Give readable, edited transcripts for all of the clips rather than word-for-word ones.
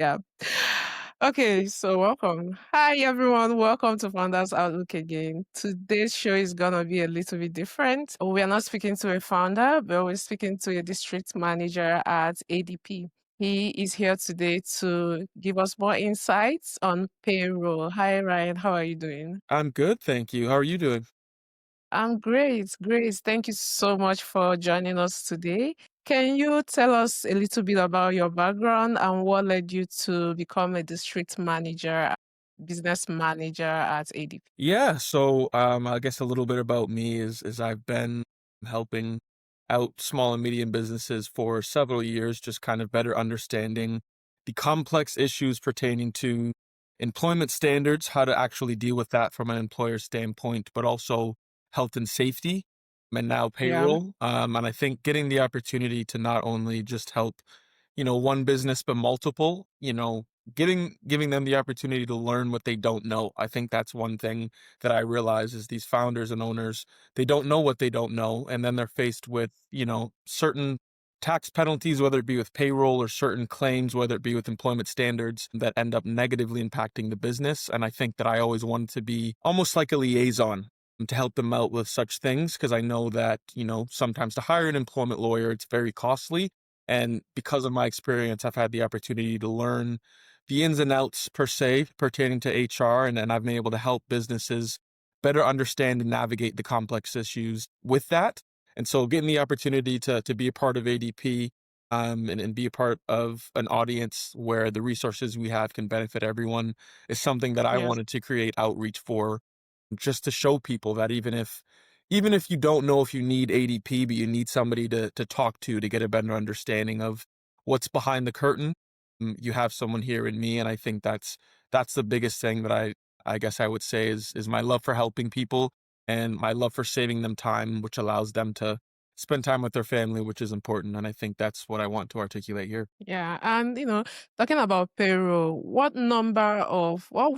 Yeah. Okay, so welcome. Hi, everyone. Welcome to Founders Outlook again. Today's show is going to be a little bit different. We are not speaking to a founder, but we're speaking to a district manager at ADP. He is here today to give us more insights on payroll. Hi, Ryan. How are you doing? I'm good, thank you. How are you doing? I'm great. Great. Thank you so much for joining us today. Can you tell us a little bit about your background and what led you to become a district manager, business manager at ADP? I guess a little bit about me is I've been helping out small and medium businesses for several years, just kind of better understanding the complex issues pertaining to employment standards, how to actually deal with that from an employer standpoint, but also health and safety, and now Yeah. payroll. And I think getting the opportunity to not only just help, one business, but multiple, giving them the opportunity to learn what they don't know. I think that's one thing that I realize is these founders and owners, they don't know what they don't know. And then they're faced with, certain tax penalties, whether it be with payroll or certain claims, whether it be with employment standards that end up negatively impacting the business. And I think that I always wanted to be almost like a liaison to help them out with such things because I know that, sometimes to hire an employment lawyer, it's very costly. And because of my experience, I've had the opportunity to learn the ins and outs per se pertaining to HR, and I've been able to help businesses better understand and navigate the complex issues with that. And so getting the opportunity to be a part of ADP and be a part of an audience where the resources we have can benefit everyone is something that I Yes. wanted to create outreach for, just to show people that even if you don't know if you need ADP, but you need somebody to talk to get a better understanding of what's behind the curtain, you have someone here in me. And I think that's the biggest thing that I guess I would say is my love for helping people and my love for saving them time, which allows them to spend time with their family, which is important. And I think that's what I want to articulate here. Yeah. And, talking about payroll, what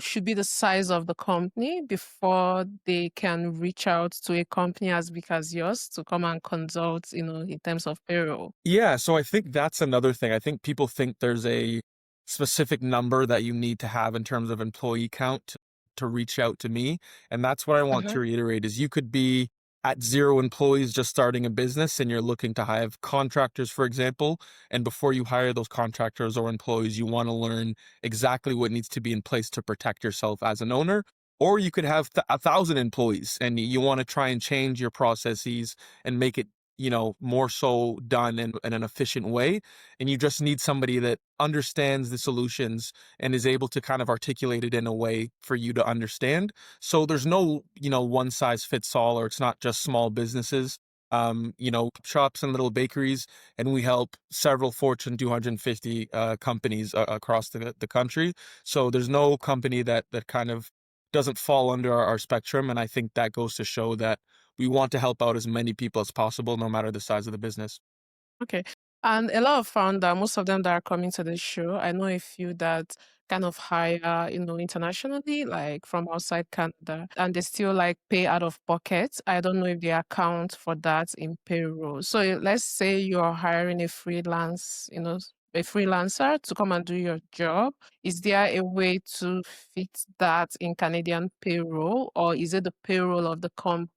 should be the size of the company before they can reach out to a company as big as yours to come and consult, in terms of payroll? Yeah, so I think that's another thing. I think people think there's a specific number that you need to have in terms of employee count to reach out to me. And that's what I want Uh-huh. to reiterate is you could be at 0 employees just starting a business and you're looking to have contractors, for example. And before you hire those contractors or employees, you want to learn exactly what needs to be in place to protect yourself as an owner. Or you could have 1,000 employees and you want to try and change your processes and make it more so done in an efficient way. And you just need somebody that understands the solutions and is able to kind of articulate it in a way for you to understand. So there's no, one size fits all, or it's not just small businesses. Shops and little bakeries, and we help several Fortune 250 companies across the country. So there's no company that kind of doesn't fall under our spectrum, and I think that goes to show that we want to help out as many people as possible, no matter the size of the business. Okay. And a lot of founder, most of them that are coming to the show, I know a few that kind of hire, internationally, like from outside Canada, and they still like pay out of pocket. I don't know if they account for that in payroll. So let's say you're hiring a freelancer to come and do your job. Is there a way to fit that in Canadian payroll, or is it the payroll of the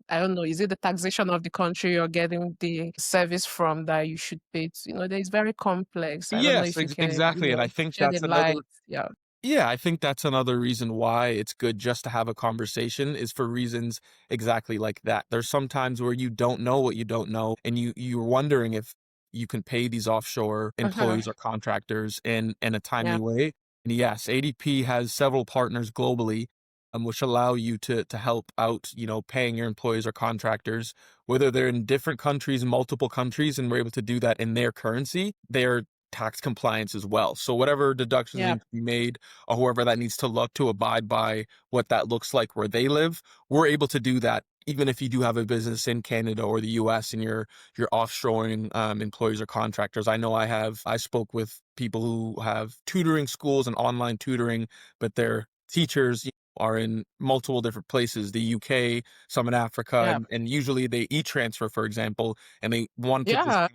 I don't know, is it the taxation of the country you're getting the service from that you should pay to? That is very complex. I don't know Yes, if you can, exactly. And I think shed a that's light. another Yeah. Yeah, I think that's another reason why it's good just to have a conversation is for reasons exactly like that. There's some times where you don't know what you don't know, and you're wondering if you can pay these offshore Uh-huh. employees or contractors in a Yeah. timely way. And yes, ADP has several partners globally, which allow you to help out, paying your employees or contractors, whether they're in different countries, multiple countries, and we're able to do that in their currency. They're tax compliance as well. So whatever deductions Yeah. need to be made or whoever that needs to look to abide by what that looks like where they live, we're able to do that even if you do have a business in Canada or the US and you're offshoring employees or contractors. I know I spoke with people who have tutoring schools and online tutoring, but their teachers are in multiple different places, the UK, some in Africa, Yeah. and usually they e-transfer, for example, and they want to just Yeah.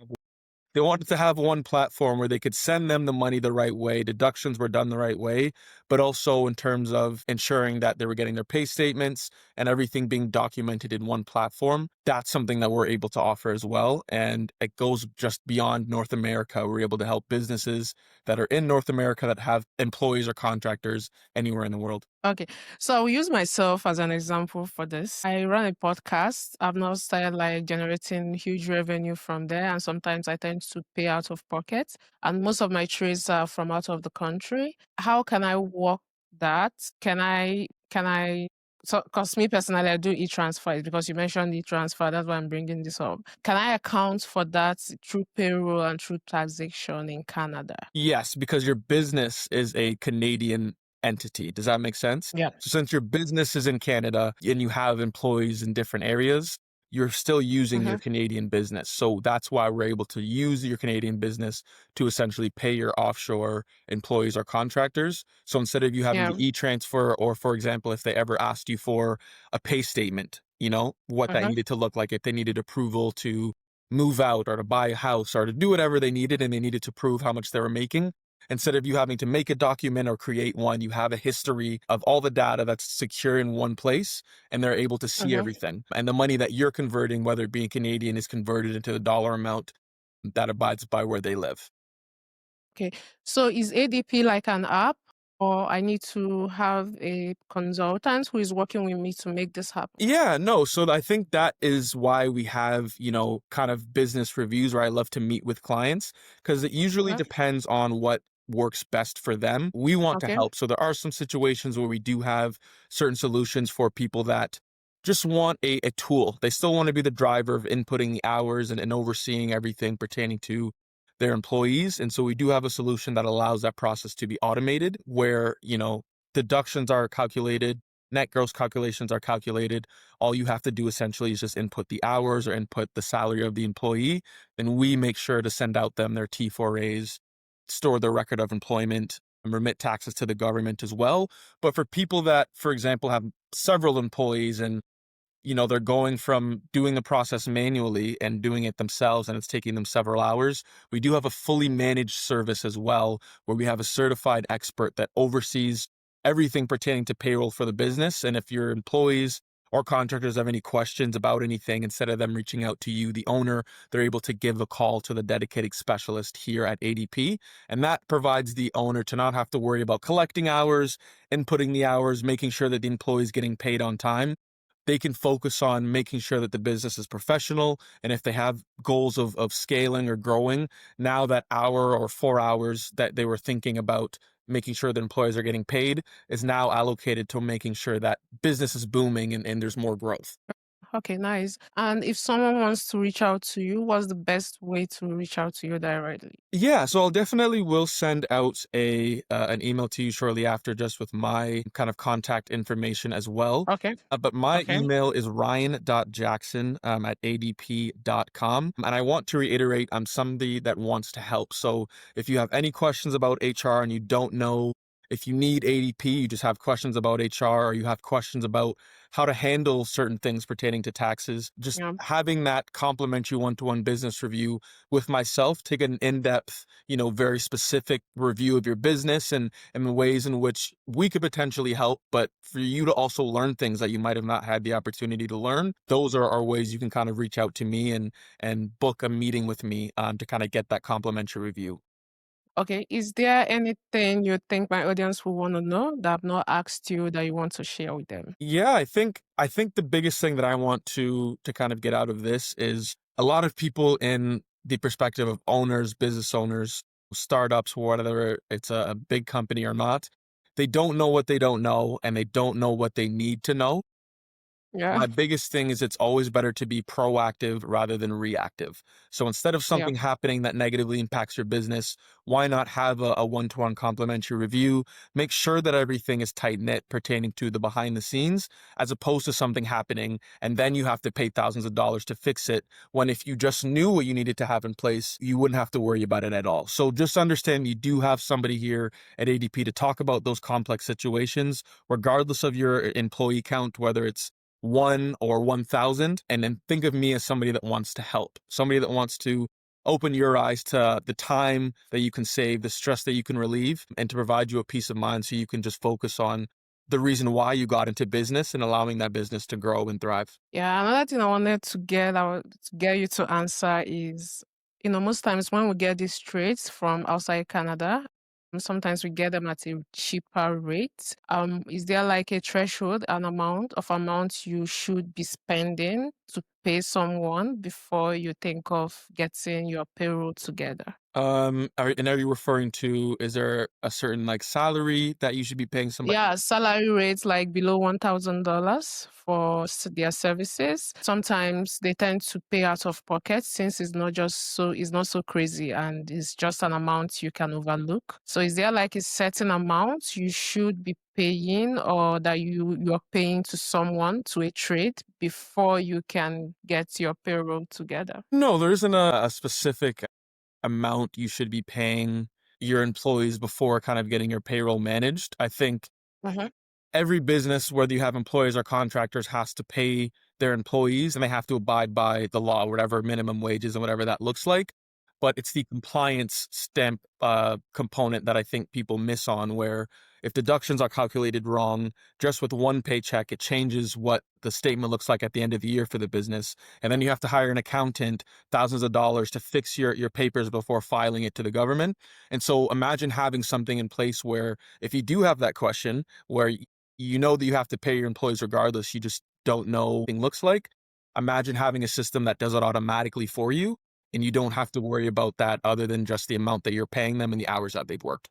They wanted to have one platform where they could send them the money the right way, deductions were done the right way, but also in terms of ensuring that they were getting their pay statements and everything being documented in one platform. That's something that we're able to offer as well. And it goes just beyond North America. We're able to help businesses that are in North America that have employees or contractors anywhere in the world. Okay. So I'll use myself as an example for this. I run a podcast. I've now started like generating huge revenue from there. And sometimes I tend to pay out of pocket. And most of my trades are from out of the country. How can I work that? Can I so because me personally I do e-transfer because you mentioned e-transfer, that's why I'm bringing this up. Can I account for that through payroll and through taxation in Canada? Yes, because your business is a Canadian entity. Does that make sense? Yeah. So since your business is in Canada and you have employees in different areas, you're still using your Mm-hmm. Canadian business. So that's why we're able to use your Canadian business to essentially pay your offshore employees or contractors. So instead of you having Yeah. to e-transfer, or for example, if they ever asked you for a pay statement, what that Mm-hmm. needed to look like, if they needed approval to move out or to buy a house or to do whatever they needed and they needed to prove how much they were making. Instead of you having to make a document or create one, you have a history of all the data that's secure in one place and they're able to see Mm-hmm. everything. And the money that you're converting, whether it be Canadian, is converted into the dollar amount that abides by where they live. Okay. So is ADP like an app, or I need to have a consultant who is working with me to make this happen? Yeah, no. So I think that is why we have, kind of business reviews where I love to meet with clients because it usually Okay. depends on what works best for them. We want to Okay. help. So there are some situations where we do have certain solutions for people that just want a tool. They still want to be the driver of inputting the hours and overseeing everything pertaining to their employees. And so we do have a solution that allows that process to be automated where, deductions are calculated, net gross calculations are calculated. All you have to do essentially is just input the hours or input the salary of the employee. Then we make sure to send out them their T4As, store their record of employment, and remit taxes to the government as well. But for people that, for example, have several employees and they're going from doing the process manually and doing it themselves, and it's taking them several hours. We do have a fully managed service as well, where we have a certified expert that oversees everything pertaining to payroll for the business. And if your employees or contractors have any questions about anything, instead of them reaching out to you, the owner, they're able to give a call to the dedicated specialist here at ADP. And that provides the owner to not have to worry about collecting hours, inputting the hours, making sure that the employee is getting paid on time. They can focus on making sure that the business is professional. And if they have goals of scaling or growing, now that hour or 4 hours that they were thinking about making sure that employees are getting paid is now allocated to making sure that business is booming and there's more growth. Okay, nice. And if someone wants to reach out to you, what's the best way to reach out to you directly? Yeah, so I'll definitely will send out a an email to you shortly after, just with my kind of contact information as well. Okay. But my Okay. email is ryan.jackson at adp.com. And I want to reiterate, I'm somebody that wants to help. So if you have any questions about HR and you don't know if you need ADP, you just have questions about HR, or you have questions about how to handle certain things pertaining to taxes, just Yeah. having that complimentary one-to-one business review with myself, take an in-depth, very specific review of your business and the ways in which we could potentially help, but for you to also learn things that you might have not had the opportunity to learn. Those are ways you can kind of reach out to me and book a meeting with me to kind of get that complimentary review. Okay. Is there anything you think my audience will want to know that I've not asked you that you want to share with them? Yeah, I think the biggest thing that I want to kind of get out of this is a lot of people in the perspective of owners, business owners, startups, whether it's a big company or not, they don't know what they don't know and they don't know what they need to know. Yeah. My biggest thing is it's always better to be proactive rather than reactive. So instead of Yeah. something happening that negatively impacts your business, why not have a one-to-one complimentary review? Make sure that everything is tight knit pertaining to the behind the scenes, as opposed to something happening and then you have to pay thousands of dollars to fix it. When if you just knew what you needed to have in place, you wouldn't have to worry about it at all. So just understand you do have somebody here at ADP to talk about those complex situations, regardless of your employee count, whether it's one or 1,000, and then think of me as somebody that wants to help, somebody that wants to open your eyes to the time that you can save, the stress that you can relieve, and to provide you a peace of mind so you can just focus on the reason why you got into business and allowing that business to grow and thrive. Yeah, another thing I wanted to get you to answer is, most times when we get these trades from outside Canada, sometimes we get them at a cheaper rate. Is there like a threshold, an amount you should be spending to pay someone before you think of getting your payroll together? Are you referring to, is there a certain like salary that you should be paying somebody? Yeah, salary rates like below $1,000 for their services. Sometimes they tend to pay out of pocket since it's not so crazy and it's just an amount you can overlook. So is there like a certain amount you should be paying or that you're paying to someone to a trade before you can get your payroll together? No, there isn't a specific amount you should be paying your employees before kind of getting your payroll managed. I think Mhm. every business, whether you have employees or contractors, has to pay their employees and they have to abide by the law, whatever minimum wages and whatever that looks like. But it's the compliance stamp component that I think people miss on, where if deductions are calculated wrong, just with one paycheck, it changes what the statement looks like at the end of the year for the business. And then you have to hire an accountant, thousands of dollars to fix your papers before filing it to the government. And so imagine having something in place where if you do have that question, where you know that you have to pay your employees regardless, you just don't know what it looks like. Imagine having a system that does it automatically for you and you don't have to worry about that other than just the amount that you're paying them and the hours that they've worked.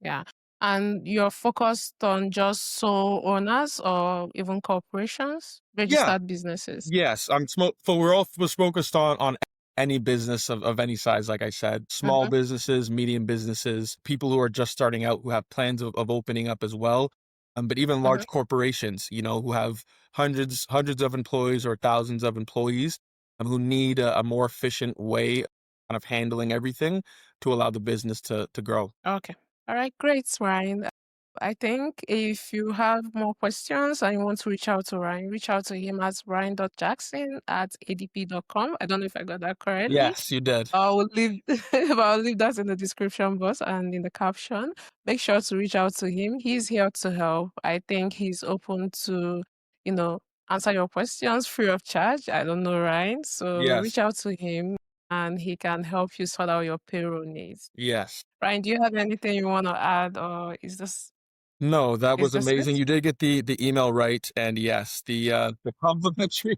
Yeah. And you're focused on just sole owners or even corporations, Yeah. registered businesses? Yes. So we're all was focused on any business of any size, like I said, small Mhm, businesses, medium businesses, people who are just starting out, who have plans of opening up as well. But even mhm. large corporations, who have hundreds of employees or thousands of employees, who need a more efficient way kind of handling everything to allow the business to grow. Okay. All right, great, Ryan. I think if you have more questions and you want to reach out to Ryan, reach out to him at ryan.jackson@adp.com. I don't know if I got that correctly. Yes, you did. I will leave but I'll leave that in the description box and in the caption. Make sure to reach out to him. He's here to help. I think he's open to, you know, answer your questions free of charge. I don't know, Ryan. So reach Yes. out to him and he can help you sort out your payroll needs. Yes. Ryan, do you have anything you want to add or No, that is was this amazing. it? You did get the email right, and yes, the complimentary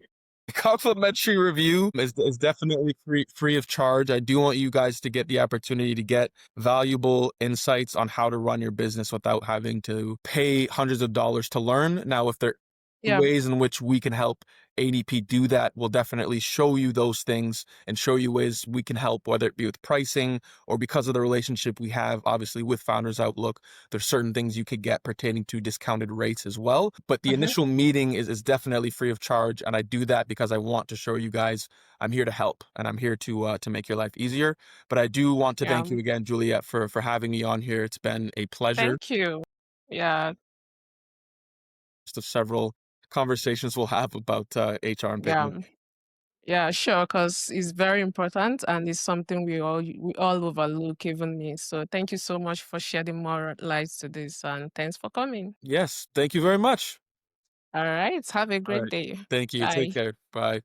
the complimentary review is definitely free of charge. I do want you guys to get the opportunity to get valuable insights on how to run your business without having to pay hundreds of dollars to learn. Now, if there Yeah. ways in which we can help ADP do that, we'll definitely show you those things and show you ways we can help, whether it be with pricing or because of the relationship we have, obviously, with Founders Outlook. There's certain things you could get pertaining to discounted rates as well. But the Mhm. initial meeting is definitely free of charge. And I do that because I want to show you guys I'm here to help and I'm here to make your life easier. But I do want to Yeah. thank you again, Juliet, for having me on here. It's been a pleasure. Thank you. Yeah. Just of several conversations we'll have about HR and business. Yeah. Yeah, sure, because it's very important and it's something we all overlook, even me. So thank you so much for shedding more light to this and thanks for coming. Yes, thank you very much. All right. Have a All great right. day. Thank you. Take Bye. care. Bye.